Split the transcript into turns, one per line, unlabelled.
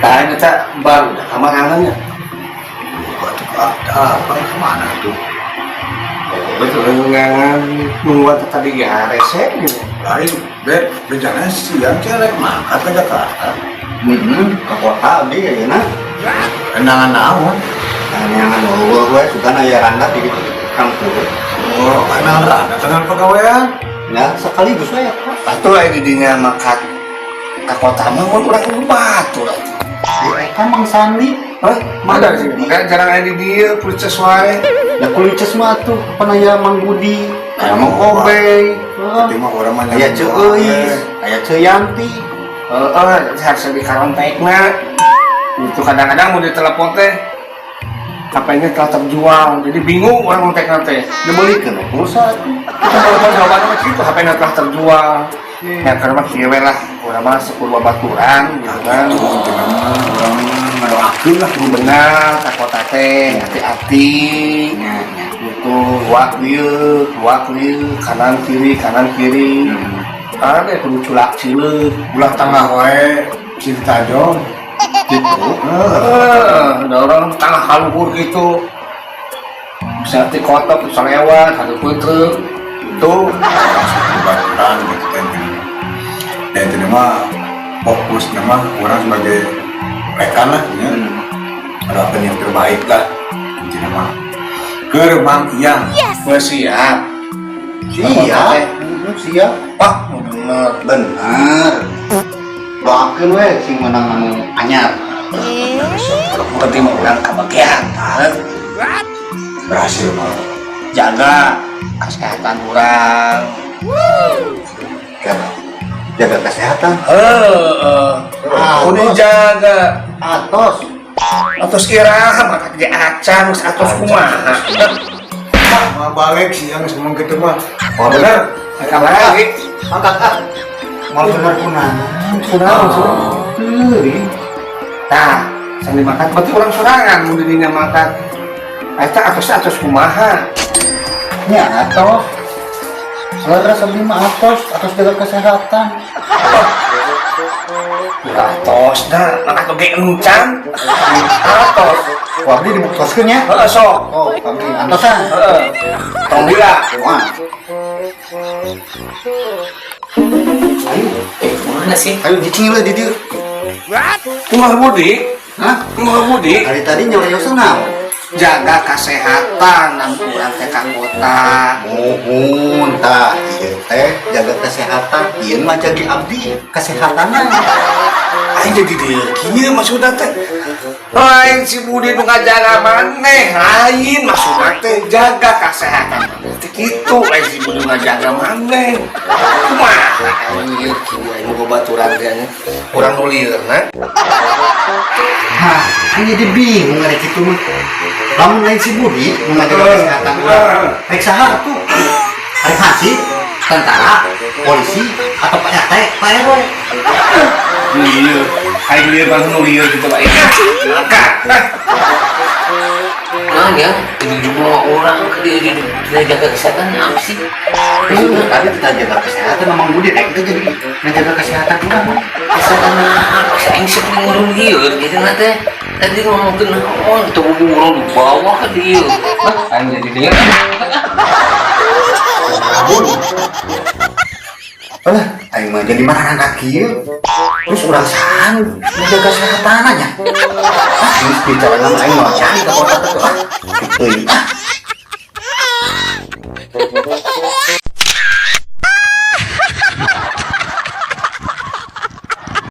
Tanya tak baru dah kamar angannya.
Batu ada apa kemana tuh?
Betul ngangan nunggu tadi ya resepnya.
Lain, bet, rencana siang celek mangkat ke Jakarta.
Ke kota dia ya nah.
Kenangan naon?
Tanya gue suka naya randa di kampung.
Oh, kenangan rada dengan pegawaian.
Ya sekaligus ya. Batu lagi didinya makan. Ke kota mah orang itu batu lah. Kan Mang Sandi,
Ada sih, makanya jarang ada di dia, kulit sesuai.
ya kulit mah tuh penaya Mang Budi, kayak Mang Obey,
Tapi mah orang mah
kayak Ceuis, kayak Ceyanti.
Harus di karontekna. Itu kadang-kadang mau ditelepon teh, HP-nya telah terjual, jadi bingung orang mau tekna teh.
Dibelikan pulsa.
Kita telepon jawabannya mah gitu, HP-nya telah terjual. Ya karena kiewe lah, orang mah 10 baturan, gitu kan.
orang ngedoakeun lah.
Benar, takota teh, hati-hati. Itu luak lieu, kanan kiri. Ada kudu culak cileuk.
Ulah tengah wae cinta jong.
Gitu.
Ada orang tengah haluhur gitu. Bisa ti kotok, bisa lewat, ada truk. Itu
Baturan gitu kan. Dan itu mah fokus nama orang sebagai rekan lah ya. Harapan yang terbaik lah. Itu nama Gerbang Iyang.
bersiap.
Siap.
Pak, bener.
Benar. Doakeun we sing menang anu anyar.
Berarti mau orang kebagian.
Berhasil mah.
Jaga kesehatan orang.
Jaga kesehatan.
Udah jaga.
Atos.
Atos iraha maka dia acang, atos kumaha.
Mah balik siang semua gitu mah.
Oh bener, kamar lagi.
Angkat ah. Mau bener kunaon?
Nah, sambil makan, berarti orang sorangan mau dirinya makan. Eta atos kumaha.
Ya atos. Saudara sambil mah atos jaga kesehatan.
Atos dah, makan toge encang. Atos.
Wah, ini dibuktikan ya?
Heeh, sok.
Oh, kami antosan.
Heeh. Tong bila.
Wah,
Mana sih?
ayo dicingin lah di dia.
Kumaha Budi?
Hah?
Kumaha Budi?
Hari tadi nyoreyosan naon?
Jaga kesehatan dan kurang teh ka kota.
Mohon tah, ieu teh jaga kesehatan, ieu mah jadi abdi kesehatanna.
Aing jadi dia kieu maksudna teh. Lain si Budi nu ngajaga maneh, lain maksudna teh jaga kesehatan. Teh kitu lain si Budi ngajaga maneh. Kumaha anjir kieu anu babaturan teh nya. Urang nu lieureuna.
Hah, hanya jadi bingung ada gitu mah. Lamun lain si Budi mengajaga kesehatan urang. Rek saha tuh? Rek hansip, tentara, polisi, atau Pak RT, Pak RW.
Iya, aing lieur bang nu lieur gitu Pak. Maka.
Nah ya, ini juga orang dia jaga kesehatan apa sih?
Itu tadi kita jaga kesehatan, memang Budi kita jadi menjaga kesehatan urang.
Kesehatan apa sih? Yang sering ngurung dia, gitu nanti tadi ngomongin oh itu ngurung di bawah ke dia.
Aing jadi dia.
Alah, aing mah jadi marahan kaki. Terus urang sahan menjaga kesehatan aja. Ini bicara nama aing mau cari ke kota tuh. Gitu.